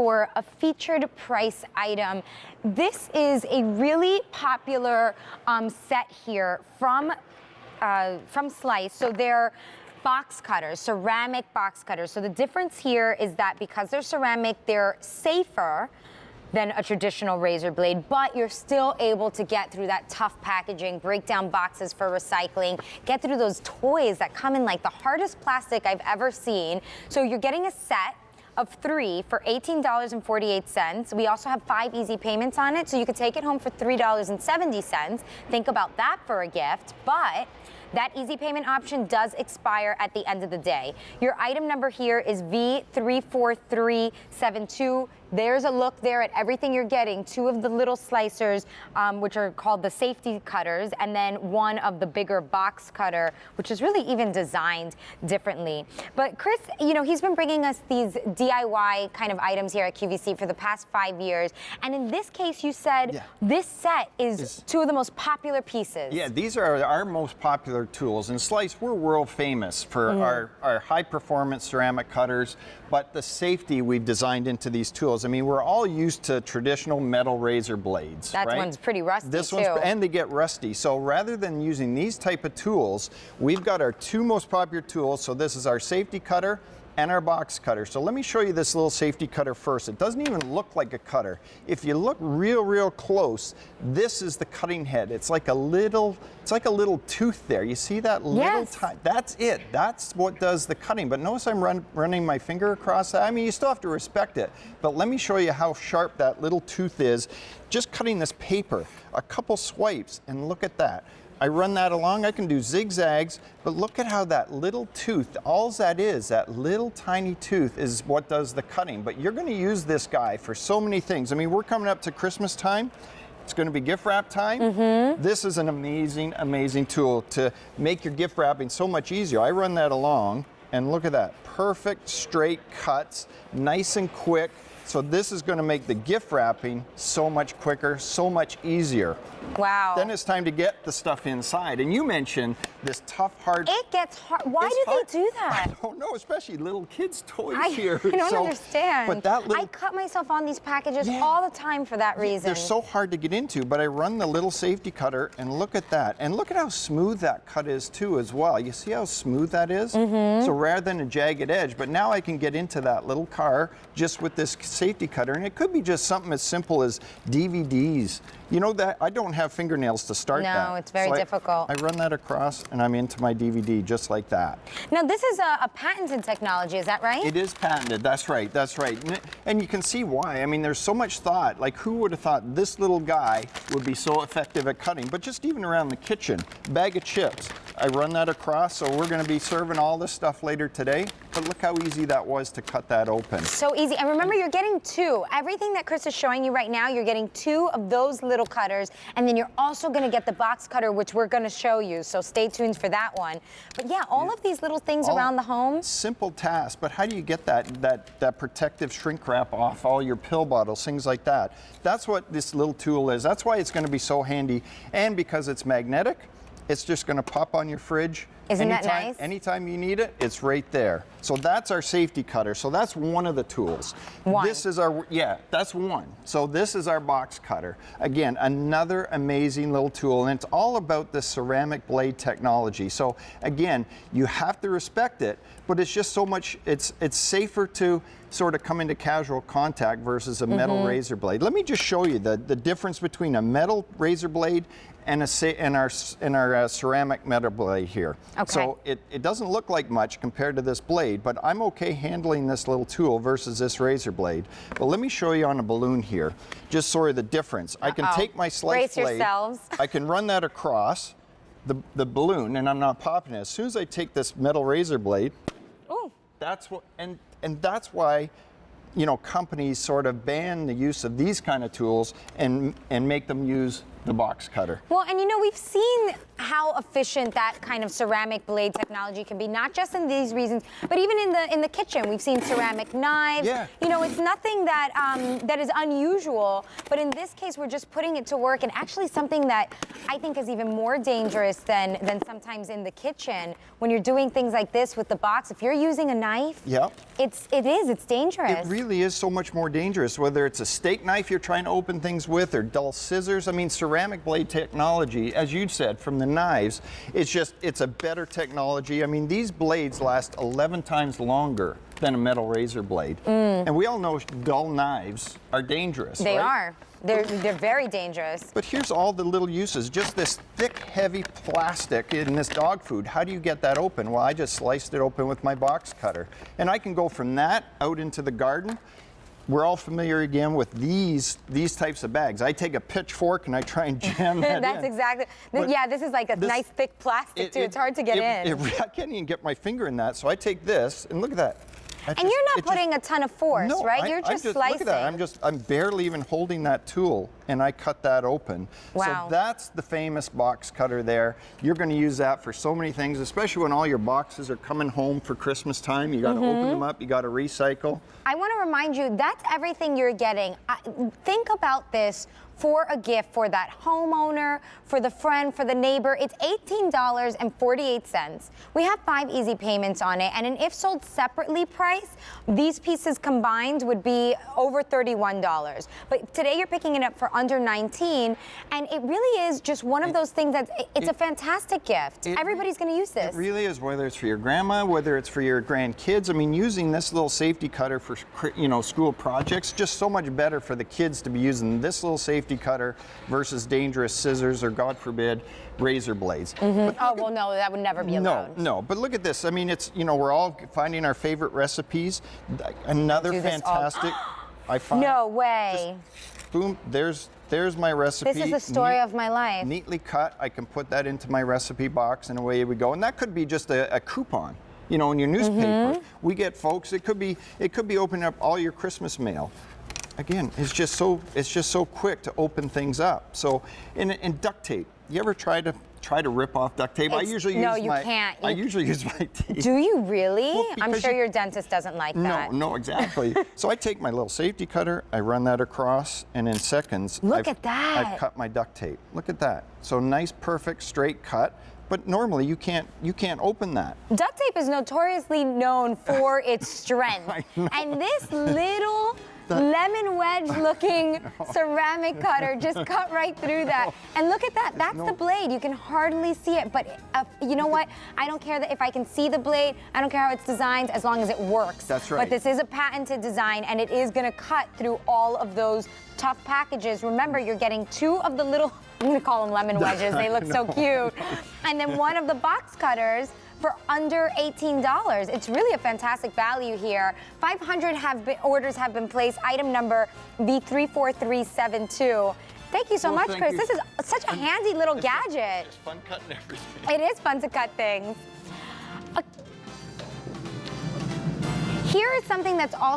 for a featured price item. This is a really popular set here from Slice. So they're box cutters, ceramic box cutters. So the difference here is that because they're ceramic, they're safer than a traditional razor blade, but you're still able to get through that tough packaging, break down boxes for recycling, get through those toys that come in like the hardest plastic I've ever seen. So you're getting a set of 3 for $18.48. We also have 5 easy payments on it, so you could take it home for $3.70. Think about that for a gift, but that easy payment option does expire at the end of the day. Your item number here is V34372. There's a look there at everything you're getting. 2 of the little slicers, which are called the safety cutters, and then 1 of the bigger box cutter, which is really even designed differently. But Chris, you know, he's been bringing us these DIY kind of items here at QVC for the past 5 years. And in this case, you said this set is 2 of the most popular pieces. Yeah, these are our most popular tools. In Slice, we're world famous for our high performance ceramic cutters, but the safety we've designed into these tools. I mean, we're all used to traditional metal razor blades. That one's pretty rusty this too. And they get rusty. So rather than using these type of tools, we've got our 2 most popular tools. So this is our safety cutter and our box cutter. So let me show you this little safety cutter first. It doesn't even look like a cutter. If you look real close, this is the cutting head. It's like a little tooth there. You see that little tiny, that's it. That's what does the cutting. But notice I'm running my finger across that. I mean, you still have to respect it, but let me show you how sharp that little tooth is. Just cutting this paper, a couple swipes, and look at that. I run that along, I can do zigzags, but look at how that little tooth, all that is, that little tiny tooth is what does the cutting. But you're gonna use this guy for so many things. I mean, we're coming up to Christmas time. It's gonna be gift wrap time. This is an amazing, amazing tool to make your gift wrapping so much easier. I run that along, and look at that, perfect straight cuts, nice and quick. So this is going to make the gift wrapping so much quicker, so much easier. Wow. Then it's time to get the stuff inside. And you mentioned this tough, hard... It gets hard. Why do they do that? I don't know, especially little kids' toys here. I don't understand. But that little, I cut myself on these packages all the time for that reason. They're so hard to get into, but I run the little safety cutter, and look at that. And look at how smooth that cut is, too, as well. You see how smooth that is? So rather than a jagged edge, but now I can get into that little car just with this safety cutter, and it could be just something as simple as DVDs. You know that I don't have fingernails to start that. No, it's very difficult. I run that across and I'm into my DVD just like that. Now this is a patented technology, is that right? It is patented, that's right, that's right. And you can see why. I mean, there's so much thought. Like, who would have thought this little guy would be so effective at cutting? But just even around the kitchen, bag of chips. I run that across, so we're gonna be serving all this stuff later today. But look how easy that was to cut that open. So easy, and remember you're getting 2. Everything that Chris is showing you right now, you're getting 2 of those little cutters, and then you're also gonna get the box cutter, which we're gonna show you, so stay tuned for that one. But yeah, all of these little things around the home. Simple task, but how do you get that protective shrink wrap off all your pill bottles, things like that? That's what this little tool is. That's why it's gonna be so handy, and because it's magnetic, it's just gonna pop on your fridge. Isn't that nice? Anytime you need it, it's right there. So that's our safety cutter. So that's one of the tools. This is our, that's one. So this is our box cutter. Again, another amazing little tool, and it's all about the ceramic blade technology. So again, you have to respect it, but it's just so much, it's safer to sort of come into casual contact versus a metal razor blade. Let me just show you the difference between a metal razor blade and our ceramic metal blade here. Okay. So it doesn't look like much compared to this blade, but I'm okay handling this little tool versus this razor blade. But let me show you on a balloon here, just sort of the difference. I can take my slice blade, yourselves. I can run that across the balloon, and I'm not popping it. As soon as I take this metal razor blade, that's what, and that's why, you know, companies sort of ban the use of these kind of tools and make them use the box cutter. Well, and you know, we've seen how efficient that kind of ceramic blade technology can be, not just in these reasons, but even in the kitchen. We've seen ceramic knives. Yeah. You know, it's nothing that that is unusual, but in this case, we're just putting it to work, and actually something that I think is even more dangerous than sometimes in the kitchen when you're doing things like this with the box. If you're using a knife, Yep. it's dangerous. It really is so much more dangerous, whether it's a steak knife you're trying to open things with or dull scissors. I mean, ceramic blade technology, as you said, from the knives, it's a better technology. I mean, these blades last 11 times longer than a metal razor blade. And we all know dull knives are dangerous, They right? are. They're very dangerous. But here's all the little uses. Just this thick, heavy plastic in this dog food. How do you get that open? Well, I just sliced it open with my box cutter. And I can go from that out into the garden. We're all familiar again with these types of bags. I take a pitchfork and I try and jam that That's in. exactly. But Yeah, this is like a nice thick plastic too. It's hard to get in. I can't even get my finger in that. So I take this and look at that. And you're not putting a ton of force, No, right? You're just slicing. Look at that. I'm barely even holding that tool, and I cut that open. Wow. So that's the famous box cutter there. You're going to use that for so many things, especially when all your boxes are coming home for Christmas time. You got to open them up. You got to recycle. I want to remind you, that's everything you're getting. Think about this for a gift for that homeowner, for the friend, for the neighbor. It's $18.48. We have 5 easy payments on it, and an if sold separately price, these pieces combined would be over $31. But today you're picking it up for under $19, and it really is just one of those things it's a fantastic gift. Everybody's going to use this. It really is, whether it's for your grandma, whether it's for your grandkids. I mean, using this little safety cutter for, school projects, just so much better for the kids to be using this little safety cutter versus dangerous scissors or, God forbid, razor blades. Oh, well, no, that would never be allowed. No, but look at this. I mean, it's, we're all finding our favorite recipes. Another Do this all- fantastic, I find. No way. Just, boom, there's my recipe. This is the story of my life. Neatly cut. I can put that into my recipe box, and away we go. And that could be just a coupon. In your newspaper. We get folks, it could be opening up all your Christmas mail. Again, it's just so quick to open things up. So, and duct tape. You ever try to rip off duct tape? I usually use my teeth. Do you really? Well, I'm because sure your dentist doesn't like that. No, exactly. So I take my little safety cutter, I run that across, and in seconds, at that. I've cut my duct tape. Look at that. So nice, perfect, straight cut. But normally you can't open that. Duct tape is notoriously known for its strength. And this little lemon wedge looking ceramic cutter just cut right through that. And look at that, that's the blade. You can hardly see it, but you know what? I don't care if I can see the blade, I don't care how it's designed, as long as it works. That's right. But this is a patented design, and it is gonna cut through all of those tough packages. Remember, you're getting 2 of the little, I'm gonna call them lemon wedges, they look so cute. And then 1 of the box cutters for under $18. It's really a fantastic value here. 500 orders have been placed. Item number B34372. Thank you so much, Chris. This is such a handy little gadget. It's fun cutting everything. It is fun to cut things. Here is something that's also